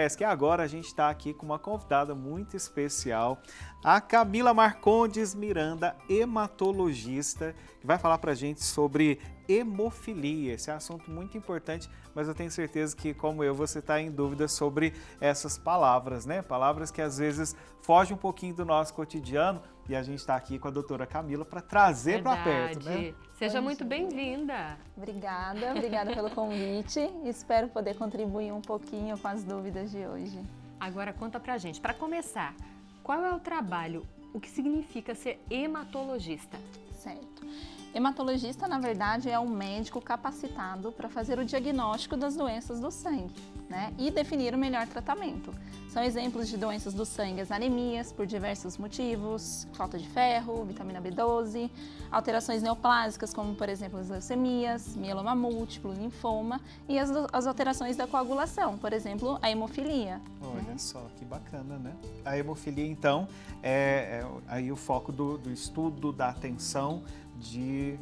Jéssica, e agora a gente está aqui com uma convidada muito especial, a Camila Marcondes Miranda, hematologista, que vai falar para a gente sobre hemofilia. Esse é um assunto muito importante, mas eu tenho certeza que, como eu, você está em dúvida sobre essas palavras, né? Palavras que às vezes fogem um pouquinho do nosso cotidiano, e a gente está aqui com a doutora Camila para trazer para perto, né? Seja muito bem-vinda. Obrigada pelo convite. Espero poder contribuir um pouquinho com as dúvidas de hoje. Agora conta pra gente, para começar, qual é o trabalho, o que significa ser hematologista? Certo. Hematologista, na verdade, é um médico capacitado para fazer o diagnóstico das doenças do sangue, né? E definir o melhor tratamento. São exemplos de doenças do sangue as anemias, por diversos motivos, falta de ferro, vitamina B12, alterações neoplásicas, como por exemplo as leucemias, mieloma múltiplo, linfoma, e as alterações da coagulação, por exemplo, a hemofilia. Olha só, que bacana, né? A hemofilia, então, é aí o foco do estudo, da atenção de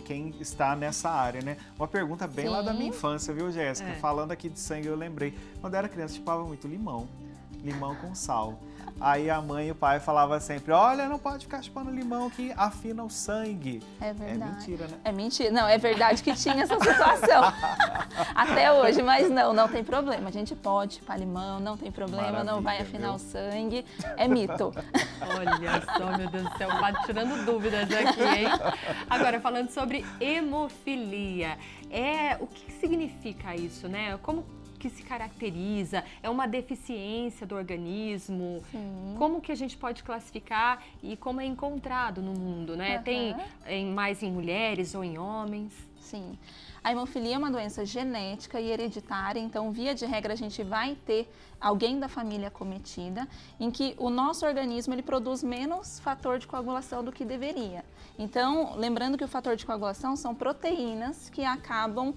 quem está nessa área, né? Uma pergunta bem lá da minha infância, viu, Jéssica? Falando aqui de sangue, eu lembrei. Quando eu era criança, eu chupava muito limão com sal. Aí a mãe e o pai falavam sempre, olha, não pode ficar chupando limão que afina o sangue. É verdade. É mentira, né? É mentira. Não, é verdade que tinha essa situação. Até hoje, mas não tem problema. A gente pode chupar limão, não tem problema, Maravilha, não vai afinar viu? o sangue. É mito. Olha só, meu Deus do céu, o padre tirando dúvidas aqui, hein? Agora, falando sobre hemofilia, o que significa isso, né? Como que se caracteriza? É uma deficiência do organismo? Sim. Como que a gente pode classificar e como é encontrado no mundo, né? Tem mais em mulheres ou em homens? Sim. A hemofilia é uma doença genética e hereditária, então, via de regra, a gente vai ter alguém da família acometida, em que o nosso organismo ele produz menos fator de coagulação do que deveria. Então, lembrando que o fator de coagulação são proteínas que acabam,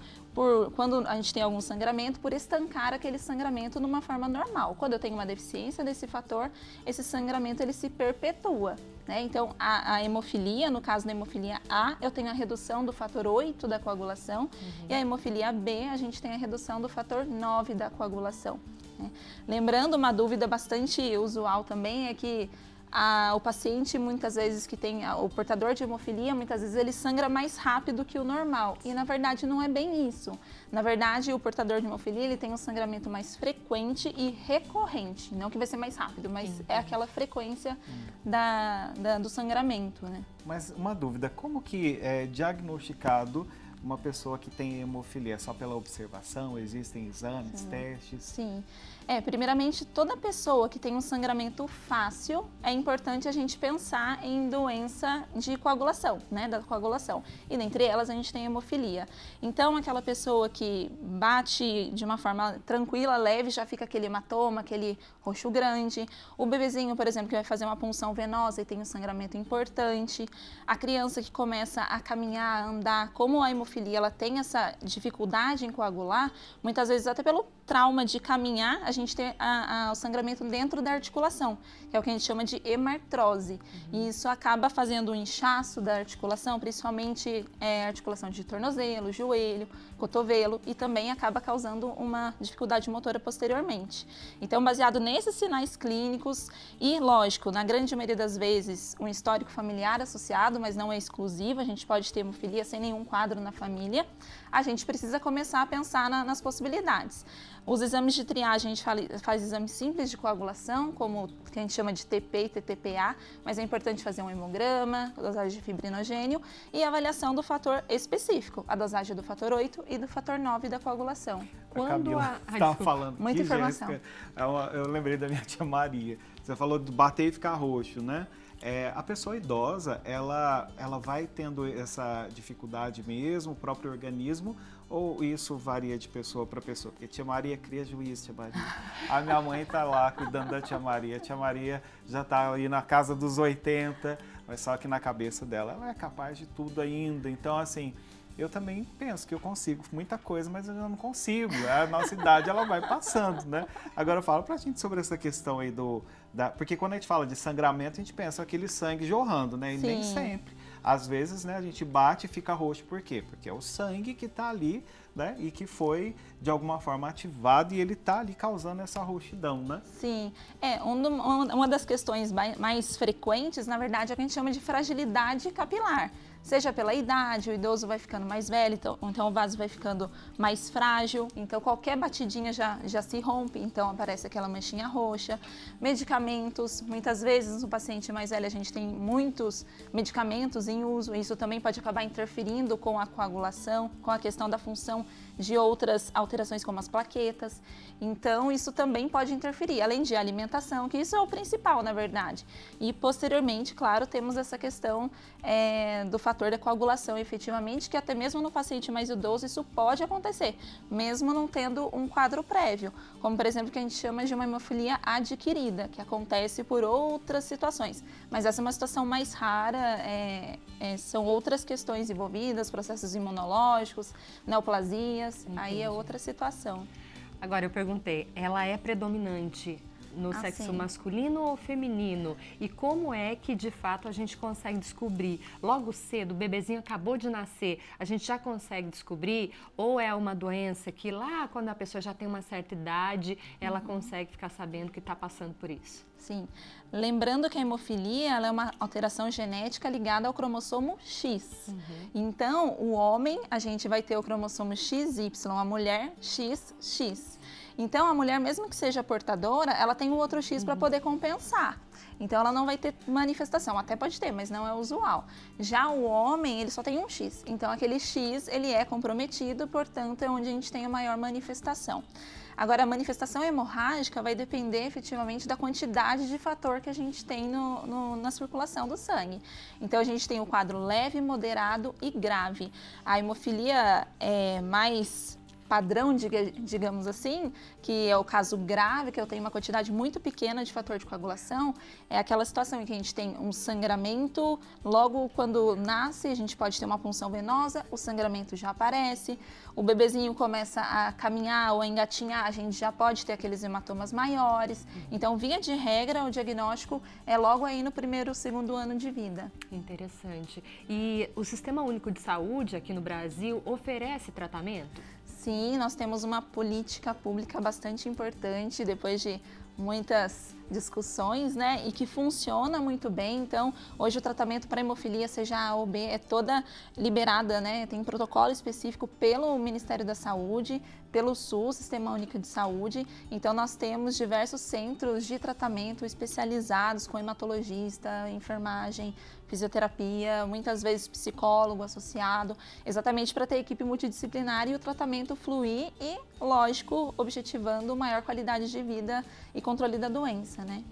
quando a gente tem algum sangramento, por estancar aquele sangramento numa forma normal. Quando eu tenho uma deficiência desse fator, esse sangramento ele se perpetua. Então, a hemofilia, no caso da hemofilia A, eu tenho a redução do fator 8 da coagulação, e a hemofilia B, a gente tem a redução do fator 9 da coagulação. Lembrando, uma dúvida bastante usual também é que o paciente, muitas vezes, que tem o portador de hemofilia, muitas vezes ele sangra mais rápido que o normal. E, na verdade, não é bem isso. Na verdade, o portador de hemofilia, ele tem um sangramento mais frequente e recorrente. Não que vai ser mais rápido, mas é aquela frequência do sangramento, né? Mas uma dúvida, como que é diagnosticado uma pessoa que tem hemofilia? Só pela observação? Existem exames, testes? Sim. Primeiramente, toda pessoa que tem um sangramento fácil, é importante a gente pensar em doença de coagulação, né, da coagulação. E dentre elas a gente tem hemofilia. Então, aquela pessoa que bate de uma forma tranquila, leve, já fica aquele hematoma, aquele roxo grande. O bebezinho, por exemplo, que vai fazer uma punção venosa e tem um sangramento importante. A criança que começa a caminhar, a andar, como a hemofilia ela tem essa dificuldade em coagular, muitas vezes até pelo trauma de caminhar, a gente tem o sangramento dentro da articulação, que é o que a gente chama de hemartrose. E isso acaba fazendo um inchaço da articulação, principalmente articulação de tornozelo, joelho, cotovelo, e também acaba causando uma dificuldade motora posteriormente. Então, baseado nesses sinais clínicos e, lógico, na grande maioria das vezes, um histórico familiar associado, mas não é exclusivo, a gente pode ter hemofilia sem nenhum quadro na família, a gente precisa começar a pensar nas possibilidades. Os exames de triagem, a gente faz exames simples de coagulação, como que a gente chama de TP e TTPA, mas é importante fazer um hemograma, a dosagem de fibrinogênio e a avaliação do fator específico, a dosagem do fator 8 e do fator 9 da coagulação. A Camila estava falando aqui, muita informação. Jéssica, eu lembrei da minha tia Maria. Você falou de bater e ficar roxo, né? A pessoa idosa, ela vai tendo essa dificuldade mesmo, o próprio organismo, ou isso varia de pessoa para pessoa? Porque tia Maria cria juízo, tia Maria. A minha mãe tá lá cuidando da tia Maria. A tia Maria já tá aí na casa dos 80, mas só que na cabeça dela ela é capaz de tudo ainda. Então, assim, eu também penso que eu consigo muita coisa, mas eu não consigo. A nossa idade, ela vai passando, né? Agora, fala pra gente sobre essa questão aí porque quando a gente fala de sangramento, a gente pensa aquele sangue jorrando, né? E Sim. nem sempre. Às vezes, né, a gente bate e fica roxo. Por quê? Porque é o sangue que tá ali, né? E que foi, de alguma forma, ativado e ele tá ali causando essa roxidão, né? Sim, uma das questões mais frequentes, na verdade, é o que a gente chama de fragilidade capilar. Seja pela idade, o idoso vai ficando mais velho, então o vaso vai ficando mais frágil, então qualquer batidinha já se rompe, então aparece aquela manchinha roxa. Medicamentos, muitas vezes no paciente mais velho a gente tem muitos medicamentos em uso, isso também pode acabar interferindo com a coagulação, com a questão da função de outras alterações como as plaquetas, então isso também pode interferir, além de alimentação, que isso é o principal, na verdade. E posteriormente, claro, temos essa questão do fator da coagulação, efetivamente, que até mesmo no paciente mais idoso isso pode acontecer, mesmo não tendo um quadro prévio, como por exemplo que a gente chama de uma hemofilia adquirida, que acontece por outras situações, mas essa é uma situação mais rara, são outras questões envolvidas, processos imunológicos, neoplasias, aí é outra situação. Agora eu perguntei, ela é predominante no sexo sim. masculino ou feminino? E como é que, de fato, a gente consegue descobrir? Logo cedo, o bebezinho acabou de nascer, a gente já consegue descobrir? Ou é uma doença que lá, quando a pessoa já tem uma certa idade, ela consegue ficar sabendo que está passando por isso? Sim. Lembrando que a hemofilia ela é uma alteração genética ligada ao cromossomo X. Então, o homem, a gente vai ter o cromossomo XY, a mulher XX. Então, a mulher, mesmo que seja portadora, ela tem o outro X para poder compensar. Então, ela não vai ter manifestação. Até pode ter, mas não é usual. Já o homem, ele só tem um X. Então, aquele X, ele é comprometido, portanto, é onde a gente tem a maior manifestação. Agora, a manifestação hemorrágica vai depender efetivamente da quantidade de fator que a gente tem na circulação do sangue. Então, a gente tem o quadro leve, moderado e grave. A hemofilia é mais padrão, digamos assim, que é o caso grave, que eu tenho uma quantidade muito pequena de fator de coagulação, é aquela situação em que a gente tem um sangramento, logo quando nasce a gente pode ter uma punção venosa, o sangramento já aparece, o bebezinho começa a caminhar ou a engatinhar, a gente já pode ter aqueles hematomas maiores. Então, via de regra, o diagnóstico é logo aí no primeiro, segundo ano de vida. Interessante. E o Sistema Único de Saúde aqui no Brasil oferece tratamento? Sim, nós temos uma política pública bastante importante, depois de muitas discussões, né, e que funciona muito bem. Então, hoje o tratamento para hemofilia, seja A ou B, é toda liberada, né, tem um protocolo específico pelo Ministério da Saúde, pelo SUS, Sistema Único de Saúde. Então, nós temos diversos centros de tratamento especializados com hematologista, enfermagem, fisioterapia, muitas vezes psicólogo associado, exatamente para ter equipe multidisciplinar e o tratamento fluir e, lógico, objetivando maior qualidade de vida e controle da doença, né?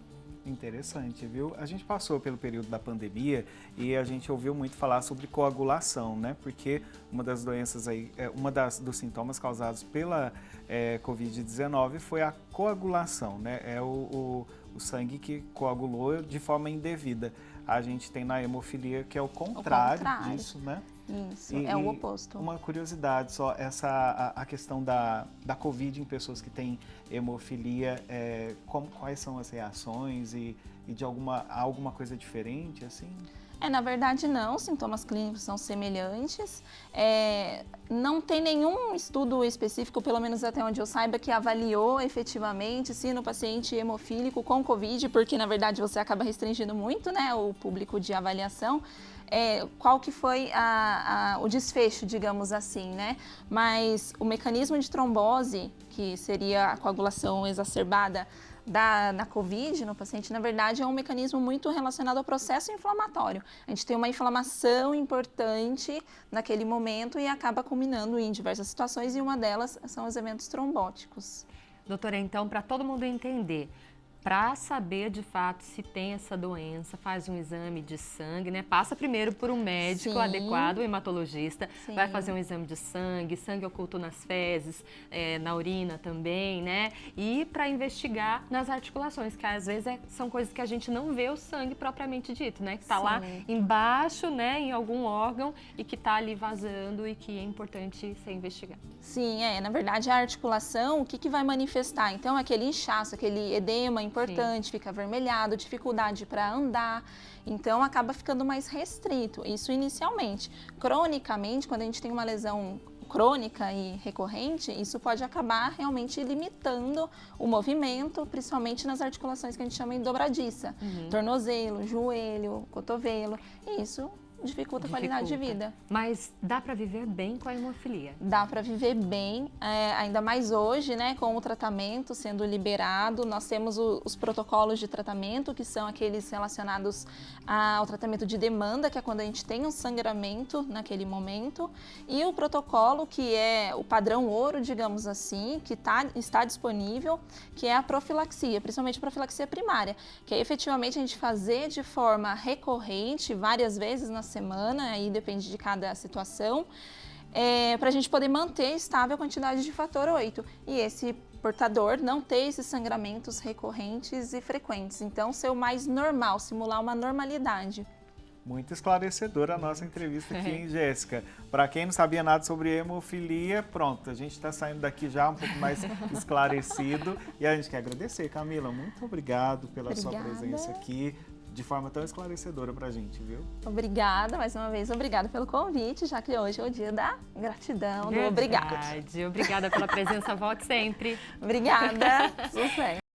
Interessante, viu? A gente passou pelo período da pandemia e a gente ouviu muito falar sobre coagulação, né? Porque uma das doenças aí, dos sintomas causados pela Covid-19 foi a coagulação, né? É o sangue que coagulou de forma indevida. A gente tem na hemofilia que é o contrário disso, né? Isso, é o oposto. Uma curiosidade só, a questão da Covid em pessoas que têm hemofilia, quais são as reações e de alguma coisa diferente, assim? Na verdade não, os sintomas clínicos são semelhantes, não tem nenhum estudo específico, pelo menos até onde eu saiba, que avaliou efetivamente se no paciente hemofílico com Covid, porque na verdade você acaba restringindo muito, né, o público de avaliação, qual que foi o desfecho, digamos assim, né? Mas o mecanismo de trombose, que seria a coagulação exacerbada na COVID, no paciente, na verdade, é um mecanismo muito relacionado ao processo inflamatório. A gente tem uma inflamação importante naquele momento e acaba culminando em diversas situações, e uma delas são os eventos trombóticos. Doutora, então, para todo mundo entender, para saber de fato se tem essa doença, faz um exame de sangue, né? Passa primeiro por um médico Sim. adequado, um hematologista, Sim. vai fazer um exame de sangue oculto nas fezes, na urina também, né? E para investigar nas articulações, que às vezes são coisas que a gente não vê o sangue propriamente dito, né? Que está lá embaixo, né, em algum órgão e que está ali vazando e que é importante ser investigado. Sim, na verdade a articulação, o que vai manifestar? Então aquele inchaço, aquele edema importante, fica avermelhado, dificuldade para andar, então acaba ficando mais restrito, isso inicialmente. Cronicamente, quando a gente tem uma lesão crônica e recorrente, isso pode acabar realmente limitando o movimento, principalmente nas articulações que a gente chama de dobradiça, tornozelo, joelho, cotovelo, e isso dificulta a qualidade de vida. Mas dá para viver bem com a hemofilia? Dá para viver bem, ainda mais hoje, né, com o tratamento sendo liberado. Nós temos os protocolos de tratamento, que são aqueles relacionados ao tratamento de demanda, que é quando a gente tem um sangramento naquele momento, e o protocolo, que é o padrão ouro, digamos assim, que está disponível, que é a profilaxia, principalmente a profilaxia primária, que é efetivamente a gente fazer de forma recorrente, várias vezes na semana, aí depende de cada situação, para a gente poder manter estável a quantidade de fator 8 e esse portador não ter esses sangramentos recorrentes e frequentes. Então, ser o mais normal, simular uma normalidade. Muito esclarecedora a nossa entrevista aqui, hein, Jéssica? Para quem não sabia nada sobre hemofilia, pronto, a gente está saindo daqui já um pouco mais esclarecido. E a gente quer agradecer, Camila, muito obrigado pela sua presença aqui, de forma tão esclarecedora pra gente, viu? Obrigada, mais uma vez, obrigada pelo convite, já que hoje é o dia da gratidão, do obrigado. Obrigada pela presença, volte sempre. Obrigada, sucesso.